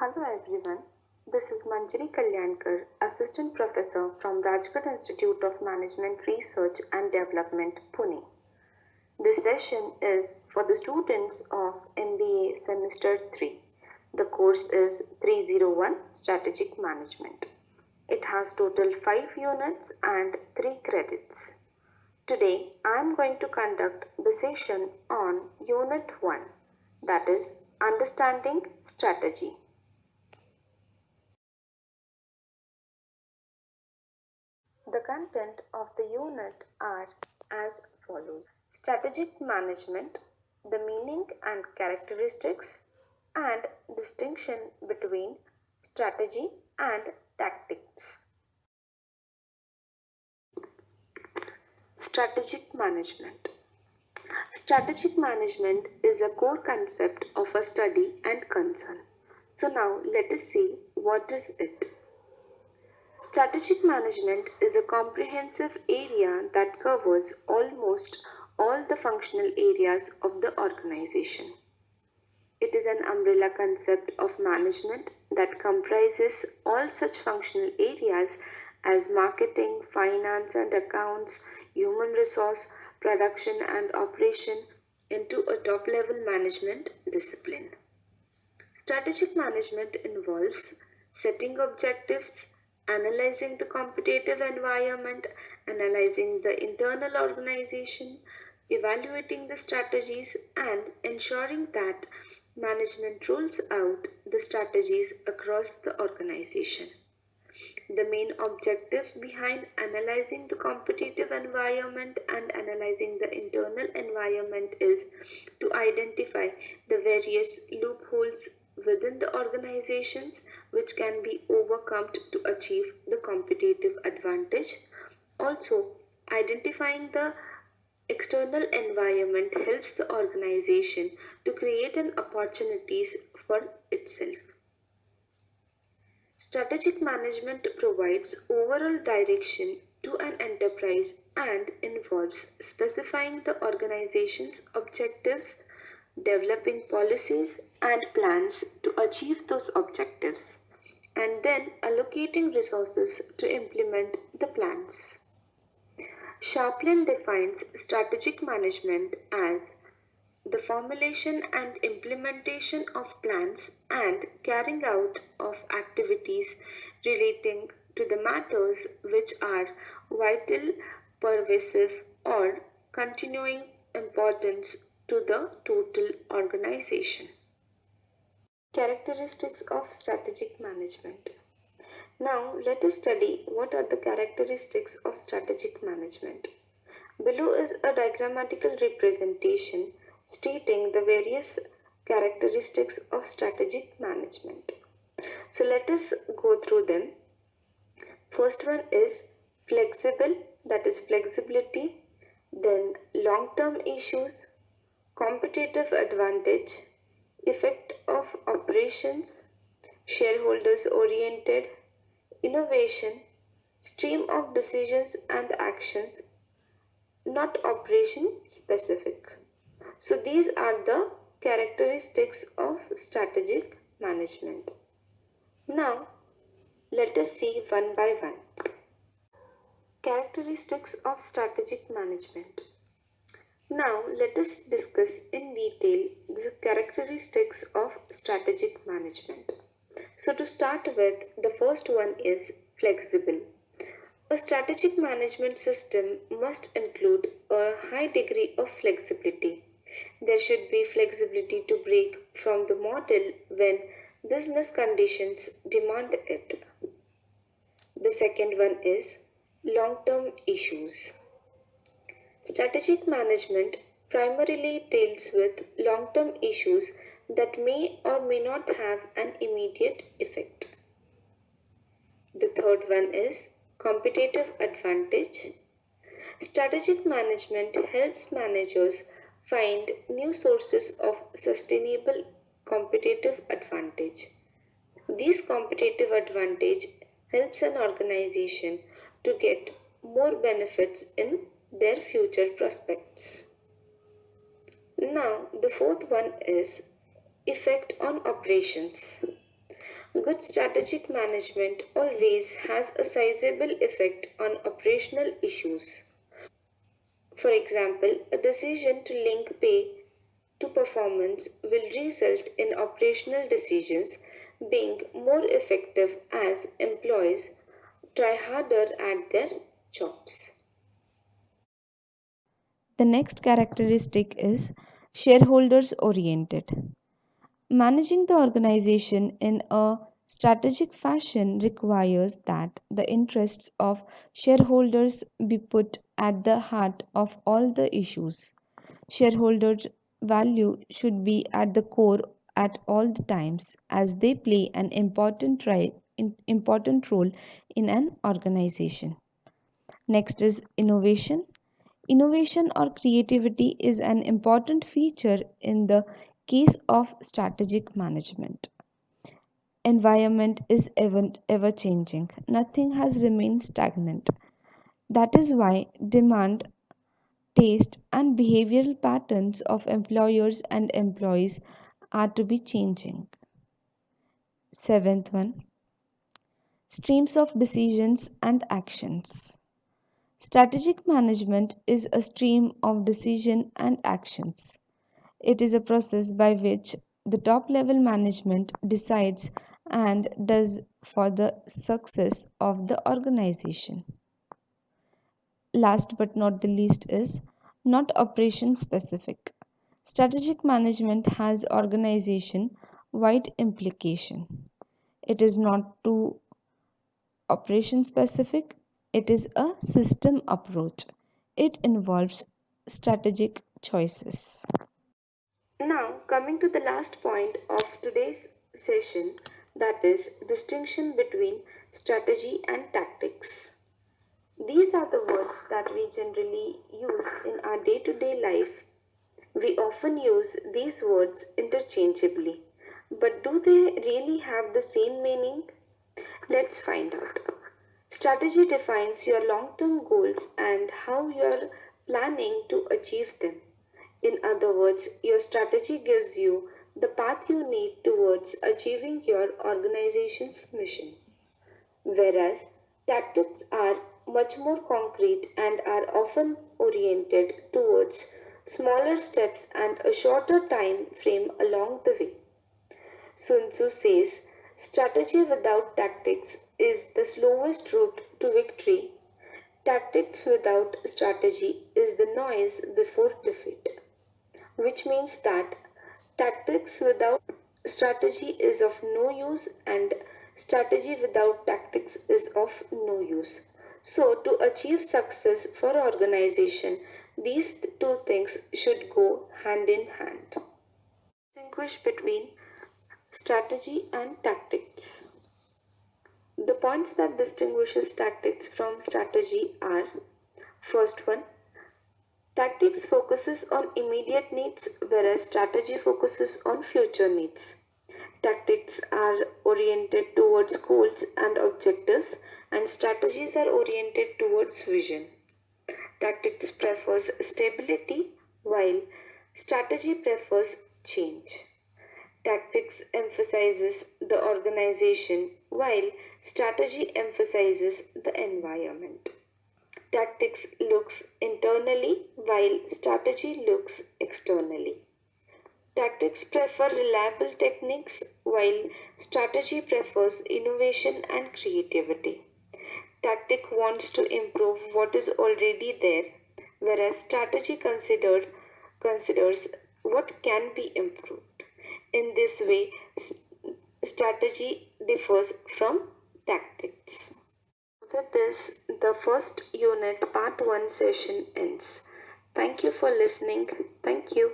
Hello everyone, this is Manjari Kalyankar, Assistant Professor from Rajkot Institute of Management Research and Development, Pune. This session is for the students of MBA Semester 3. The course is 301 Strategic Management. It has total 5 units and 3 credits. Today I am going to conduct the session on Unit 1, that is Understanding Strategy. The content of the unit are as follows. Strategic management, the meaning and characteristics, and distinction between strategy and tactics. Strategic management. Strategic management is a core concept of a study and concern. So now let us see what is it. Strategic management is a comprehensive area that covers almost all the functional areas of the organization. It is an umbrella concept of management that comprises all such functional areas as marketing, finance and accounts, human resource, production and operation into a top-level management discipline. Strategic management involves setting objectives, analyzing the competitive environment, analyzing the internal organization, evaluating the strategies, and ensuring that management rolls out the strategies across the organization. The main objective behind analyzing the competitive environment and analyzing the internal environment is to identify the various loopholes within the organizations which can be overcome to achieve the competitive advantage. Also, identifying the external environment helps the organization to create an opportunities for itself. Strategic management provides overall direction to an enterprise and involves specifying the organization's objectives, developing policies and plans to achieve those objectives, and then allocating resources to implement the plans. Chaplin defines strategic management as the formulation and implementation of plans and carrying out of activities relating to the matters which are vital, pervasive, or continuing importance to the total organization. Characteristics of strategic management. Now let us study what are the characteristics of strategic management. Below is a diagrammatical representation stating the various characteristics of strategic management. So let us go through them. First one is flexible, that is flexibility, then long-term issues, competitive advantage, effect of operations, shareholders oriented, innovation, stream of decisions and actions, not operation specific. So these are the characteristics of strategic management. Now let us see one by one. Characteristics of strategic management. Now let us discuss in detail the characteristics of strategic management. So to start with, the first one is flexible. A strategic management system must include a high degree of flexibility. There should be flexibility to break from the model when business conditions demand it. The second one is long-term issues. Strategic management primarily deals with long-term issues that may or may not have an immediate effect. The third one is competitive advantage. Strategic management helps managers find new sources of sustainable competitive advantage. This competitive advantage helps an organization to get more benefits in their future prospects. Now, the fourth one is effect on operations. Good strategic management always has a sizable effect on operational issues. For example, a decision to link pay to performance will result in operational decisions being more effective as employees try harder at their jobs. The next characteristic is shareholders oriented. Managing the organization in a strategic fashion requires that the interests of shareholders be put at the heart of all the issues. Shareholders' value should be at the core at all the times as they play an important role in an organization. Next is innovation. Innovation or creativity is an important feature in the case of strategic management. Environment is ever changing. Nothing has remained stagnant. That is why demand, taste, and behavioral patterns of employers and employees are to be changing. Seventh one, streams of decisions and actions. Strategic management is a stream of decision and actions. It is a process by which the top level management decides and does for the success of the organization. Last but not the least is not operation specific. Strategic management has organization wide implication. It is not too operation specific, it is a system approach. It involves strategic choices. Now, coming to the last point of today's session, that is distinction between strategy and tactics. These are the words that we generally use in our day to day life. We often use these words interchangeably, but do they really have the same meaning? Let's find out. Strategy defines your long term goals and how you're planning to achieve them. In other words, your strategy gives you the path you need towards achieving your organization's mission. Whereas tactics are much more concrete and are often oriented towards smaller steps and a shorter time frame along the way. Sun Tzu says, strategy without tactics is the slowest route to victory. Tactics without strategy is the noise before defeat, which means that tactics without strategy is of no use and strategy without tactics is of no use. So, to achieve success for organization, these two things should go hand in hand. Distinguish between strategy and tactics. The points that distinguishes tactics from strategy are: first one, tactics focuses on immediate needs whereas strategy focuses on future needs. Tactics are oriented towards goals and objectives and strategies are oriented towards vision. Tactics prefers stability while strategy prefers change. Tactics emphasizes the organization while strategy emphasizes the environment. Tactics looks internally while strategy looks externally. Tactics prefer reliable techniques while strategy prefers innovation and creativity. Tactic wants to improve what is already there, whereas strategy considers what can be improved. In this way, strategy differs from tactics. With this, the first unit, part 1 session ends. Thank you for listening. Thank you.